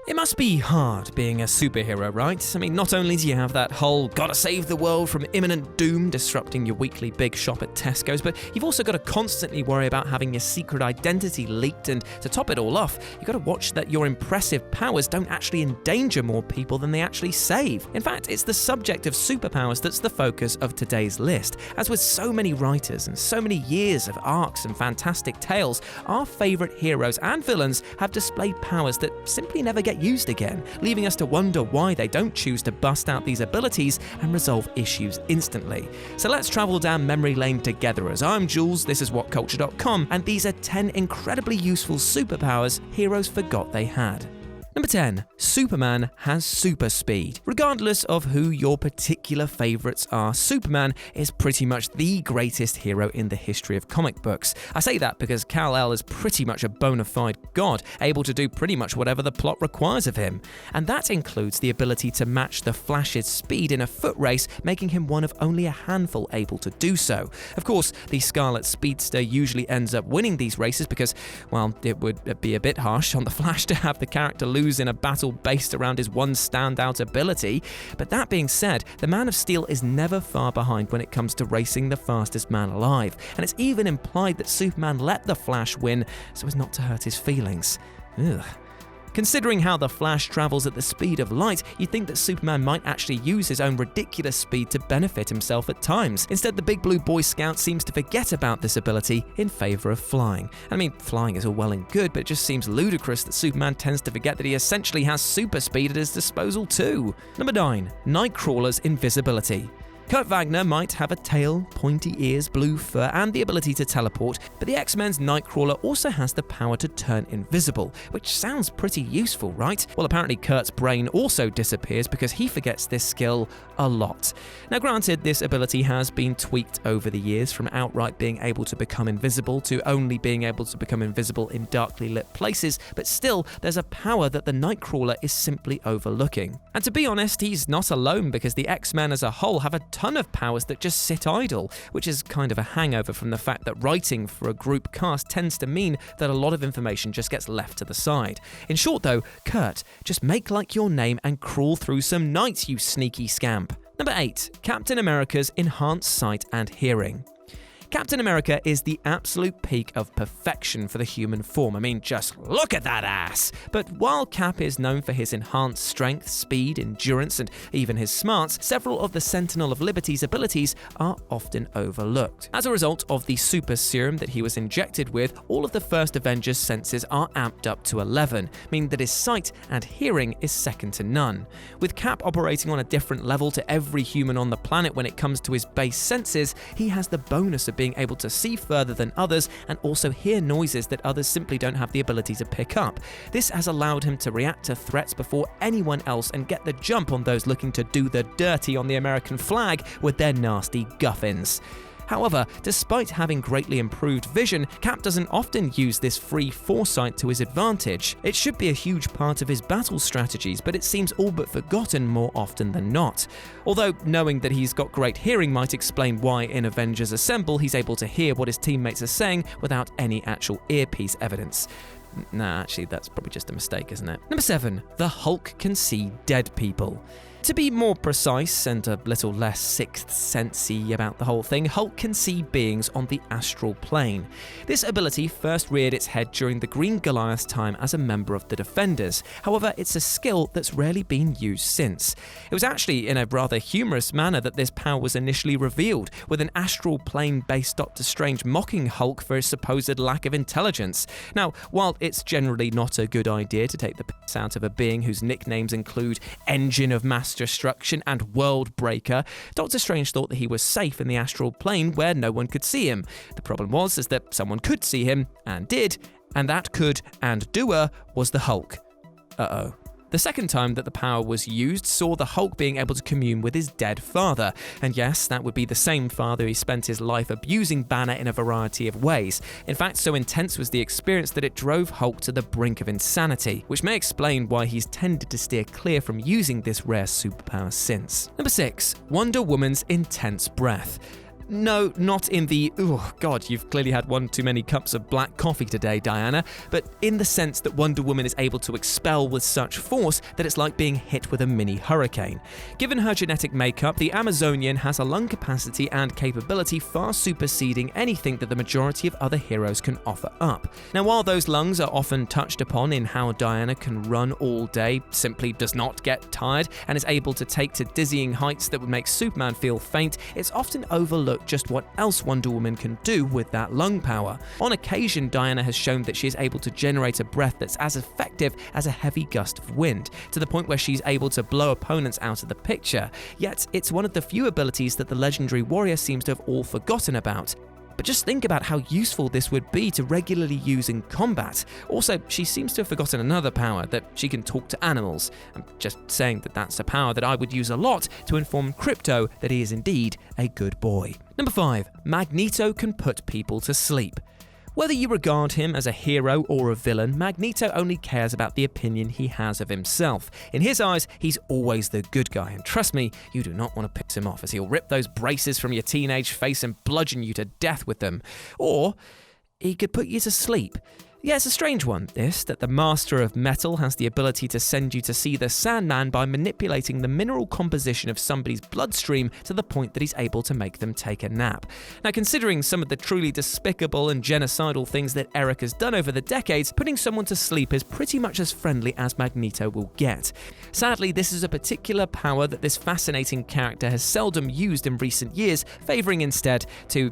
It must be hard being a superhero, right? I mean, not only do you have that whole gotta save the world from imminent doom disrupting your weekly big shop at Tesco's, but you've also got to constantly worry about having your secret identity leaked, and to top it all off, you've got to watch that your impressive powers don't actually endanger more people than they actually save. In fact, it's the subject of superpowers that's the focus of today's list. As with so many writers and so many years of arcs and fantastic tales, our favourite heroes and villains have displayed powers that simply never get used again, leaving us to wonder why they don't choose to bust out these abilities and resolve issues instantly. So let's travel down memory lane together, as I'm Jules, this is WhatCulture.com, and these are 10 incredibly useful superpowers heroes forgot they had. Number 10. Superman has super speed. Regardless of who your particular favourites are, Superman is pretty much the greatest hero in the history of comic books. I say that because Kal-El is pretty much a bona fide god, able to do pretty much whatever the plot requires of him. And that includes the ability to match the Flash's speed in a foot race, making him one of only a handful able to do so. Of course, the Scarlet Speedster usually ends up winning these races because, well, it would be a bit harsh on the Flash to have the character lose in a battle based around his one standout ability. But that being said, the Man of Steel is never far behind when it comes to racing the fastest man alive, and it's even implied that Superman let the Flash win so as not to hurt his feelings. Ugh. Considering how the Flash travels at the speed of light, you'd think that Superman might actually use his own ridiculous speed to benefit himself at times. Instead, the big blue Boy Scout seems to forget about this ability in favour of flying. I mean, flying is all well and good, but it just seems ludicrous that Superman tends to forget that he essentially has super speed at his disposal too. Number 9. Nightcrawler's invisibility. Kurt Wagner might have a tail, pointy ears, blue fur, and the ability to teleport, but the X-Men's Nightcrawler also has the power to turn invisible, which sounds pretty useful, right? Well, apparently Kurt's brain also disappears because he forgets this skill a lot. Now granted, this ability has been tweaked over the years, from outright being able to become invisible to only being able to become invisible in darkly lit places, but still, there's a power that the Nightcrawler is simply overlooking. And to be honest, he's not alone, because the X-Men as a whole have a ton of powers that just sit idle, which is kind of a hangover from the fact that writing for a group cast tends to mean that a lot of information just gets left to the side. In short though, Kurt, just make like your name and crawl through some nights, you sneaky scamp. Number 8. Captain America's enhanced sight and hearing. Captain America is the absolute peak of perfection for the human form. I mean, just look at that ass! But while Cap is known for his enhanced strength, speed, endurance, and even his smarts, several of the Sentinel of Liberty's abilities are often overlooked. As a result of the super serum that he was injected with, all of the first Avengers' senses are amped up to 11, meaning that his sight and hearing is second to none. With Cap operating on a different level to every human on the planet when it comes to his base senses, he has the bonus of being able to see further than others and also hear noises that others simply don't have the ability to pick up. This has allowed him to react to threats before anyone else and get the jump on those looking to do the dirty on the American flag with their nasty guffins. However, despite having greatly improved vision, Cap doesn't often use this free foresight to his advantage. It should be a huge part of his battle strategies, but it seems all but forgotten more often than not. Although knowing that he's got great hearing might explain why in Avengers Assemble he's able to hear what his teammates are saying without any actual earpiece evidence. Nah, actually that's probably just a mistake, isn't it? Number 7. The Hulk can see dead people. To be more precise and a little less sixth sensey about the whole thing, Hulk can see beings on the astral plane. This ability first reared its head during the Green Goliath's time as a member of the Defenders. However, it's a skill that's rarely been used since. It was actually in a rather humorous manner that this power was initially revealed, with an astral plane-based Doctor Strange mocking Hulk for his supposed lack of intelligence. Now, while it's generally not a good idea to take the piss out of a being whose nicknames include Engine of Mass Destruction and World Breaker, Doctor Strange thought that he was safe in the astral plane where no one could see him. The problem was that someone could see him, and did, and that could and doer was the Hulk. Uh-oh. The second time that the power was used saw the Hulk being able to commune with his dead father. And yes, that would be the same father he spent his life abusing Banner in a variety of ways. In fact, so intense was the experience that it drove Hulk to the brink of insanity, which may explain why he's tended to steer clear from using this rare superpower since. Number 6. Wonder Woman's intense breath. No, not in the, oh god, you've clearly had one too many cups of black coffee today, Diana, but in the sense that Wonder Woman is able to expel with such force that it's like being hit with a mini hurricane. Given her genetic makeup, the Amazonian has a lung capacity and capability far superseding anything that the majority of other heroes can offer up. Now, while those lungs are often touched upon in how Diana can run all day, simply does not get tired, and is able to take to dizzying heights that would make Superman feel faint, it's often overlooked just what else Wonder Woman can do with that lung power. On occasion, Diana has shown that she is able to generate a breath that's as effective as a heavy gust of wind, to the point where she's able to blow opponents out of the picture. Yet, it's one of the few abilities that the legendary warrior seems to have all forgotten about. But just think about how useful this would be to regularly use in combat. Also, she seems to have forgotten another power, that she can talk to animals. I'm just saying that that's a power that I would use a lot to inform Krypto that he is indeed a good boy. Number 5. Magneto can put people to sleep. Whether you regard him as a hero or a villain, Magneto only cares about the opinion he has of himself. In his eyes, he's always the good guy, and trust me, you do not want to piss him off, as he'll rip those braces from your teenage face and bludgeon you to death with them. Or he could put you to sleep. Yeah, it's a strange one, this, that the Master of Metal has the ability to send you to see the Sandman by manipulating the mineral composition of somebody's bloodstream to the point that he's able to make them take a nap. Now, considering some of the truly despicable and genocidal things that Eric has done over the decades, putting someone to sleep is pretty much as friendly as Magneto will get. Sadly, this is a particular power that this fascinating character has seldom used in recent years, favouring instead to,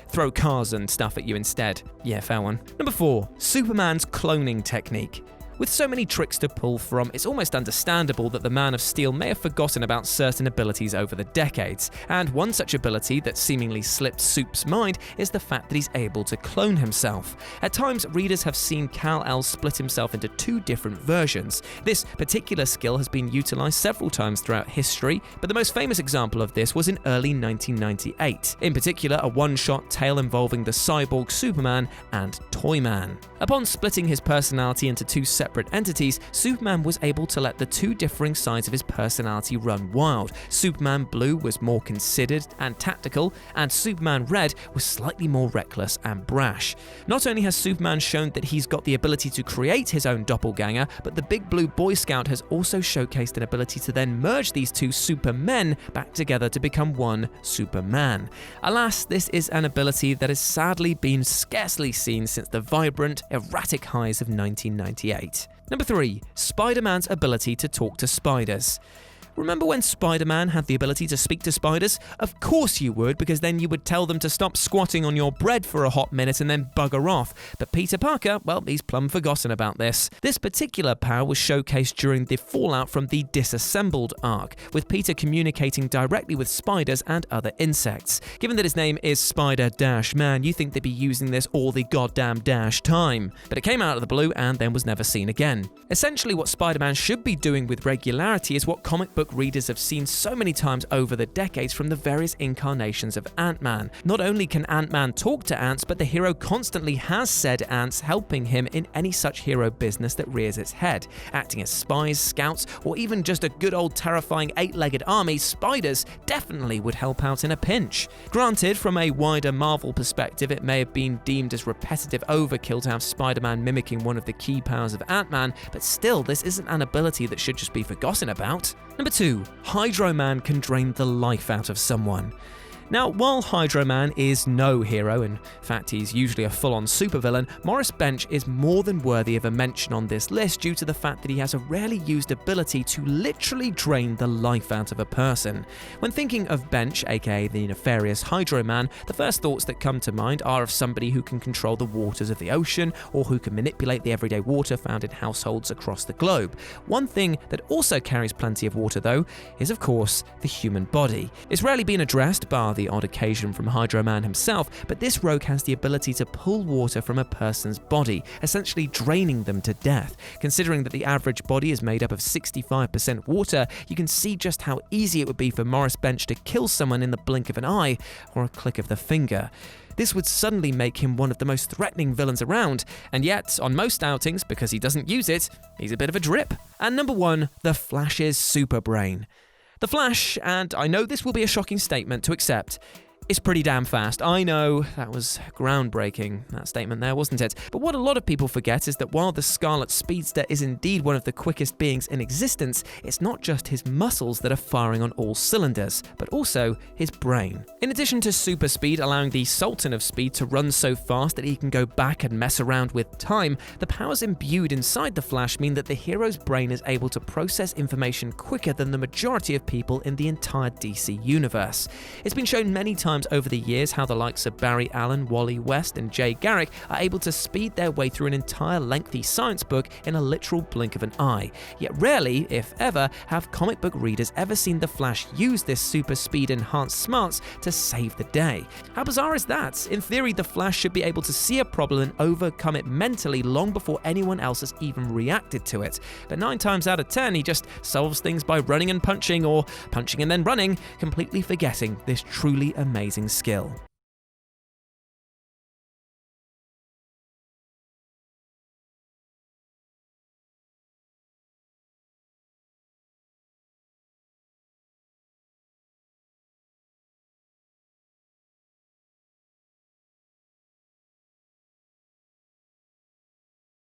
throw cars and stuff at you instead. Yeah, fair one. Number 4. Superman's cloning technique. With so many tricks to pull from, it's almost understandable that the Man of Steel may have forgotten about certain abilities over the decades, and one such ability that seemingly slipped Soup's mind is the fact that he's able to clone himself. At times, readers have seen Kal-El split himself into 2 different versions. This particular skill has been utilised several times throughout history, but the most famous example of this was in early 1998, in particular a one-shot tale involving the cyborg Superman and Toyman. Upon splitting his personality into 2 separate entities, Superman was able to let the 2 differing sides of his personality run wild. Superman Blue was more considered and tactical, and Superman Red was slightly more reckless and brash. Not only has Superman shown that he's got the ability to create his own doppelganger, but the Big Blue Boy Scout has also showcased an ability to then merge these 2 Supermen back together to become one Superman. Alas, this is an ability that has sadly been scarcely seen since the vibrant, erratic highs of 1998. Number 3. Spider-Man's ability to talk to spiders. Remember when Spider-Man had the ability to speak to spiders? Of course you would, because then you would tell them to stop squatting on your bread for a hot minute and then bugger off. But Peter Parker, well, he's plumb forgotten about this. This particular power was showcased during the fallout from the Disassembled arc, with Peter communicating directly with spiders and other insects. Given that his name is Spider-Man, you think they'd be using this all the goddamn time. But it came out of the blue and then was never seen again. Essentially, what Spider-Man should be doing with regularity is what comic book readers have seen so many times over the decades from the various incarnations of Ant-Man. Not only can Ant-Man talk to ants, but the hero constantly has said ants helping him in any such hero business that rears its head. Acting as spies, scouts, or even just a good old terrifying 8-legged army, spiders definitely would help out in a pinch. Granted, from a wider Marvel perspective, it may have been deemed as repetitive overkill to have Spider-Man mimicking one of the key powers of Ant-Man, but still, this isn't an ability that should just be forgotten about. Number 2. Hydro Man can drain the life out of someone. Now, while Hydro Man is no hero, in fact he's usually a full-on supervillain, Morris Bench is more than worthy of a mention on this list due to the fact that he has a rarely used ability to literally drain the life out of a person. When thinking of Bench, aka the nefarious Hydro Man, the first thoughts that come to mind are of somebody who can control the waters of the ocean, or who can manipulate the everyday water found in households across the globe. One thing that also carries plenty of water though, is of course the human body. It's rarely been addressed, bar the odd occasion from Hydro Man himself, but this rogue has the ability to pull water from a person's body, essentially draining them to death. Considering that the average body is made up of 65% water, you can see just how easy it would be for Morris Bench to kill someone in the blink of an eye or a click of the finger. This would suddenly make him one of the most threatening villains around, and yet, on most outings, because he doesn't use it, he's a bit of a drip. And number 1, the Flash's super brain. The Flash, and I know this will be a shocking statement to accept, is pretty damn fast. I know, that was groundbreaking, that statement there, wasn't it? But what a lot of people forget is that while the Scarlet Speedster is indeed one of the quickest beings in existence, it's not just his muscles that are firing on all cylinders, but also his brain. In addition to super speed allowing the Sultan of Speed to run so fast that he can go back and mess around with time, the powers imbued inside the Flash mean that the hero's brain is able to process information quicker than the majority of people in the entire DC universe. It's been shown many times over the years how the likes of Barry Allen, Wally West, and Jay Garrick are able to speed their way through an entire lengthy science book in a literal blink of an eye. Yet rarely, if ever, have comic book readers ever seen the Flash use this super speed enhanced smarts to save the day. How bizarre is that? In theory, the Flash should be able to see a problem and overcome it mentally long before anyone else has even reacted to it. But 9 times out of 10, he just solves things by running and punching, or punching and then running, completely forgetting this truly amazing skill.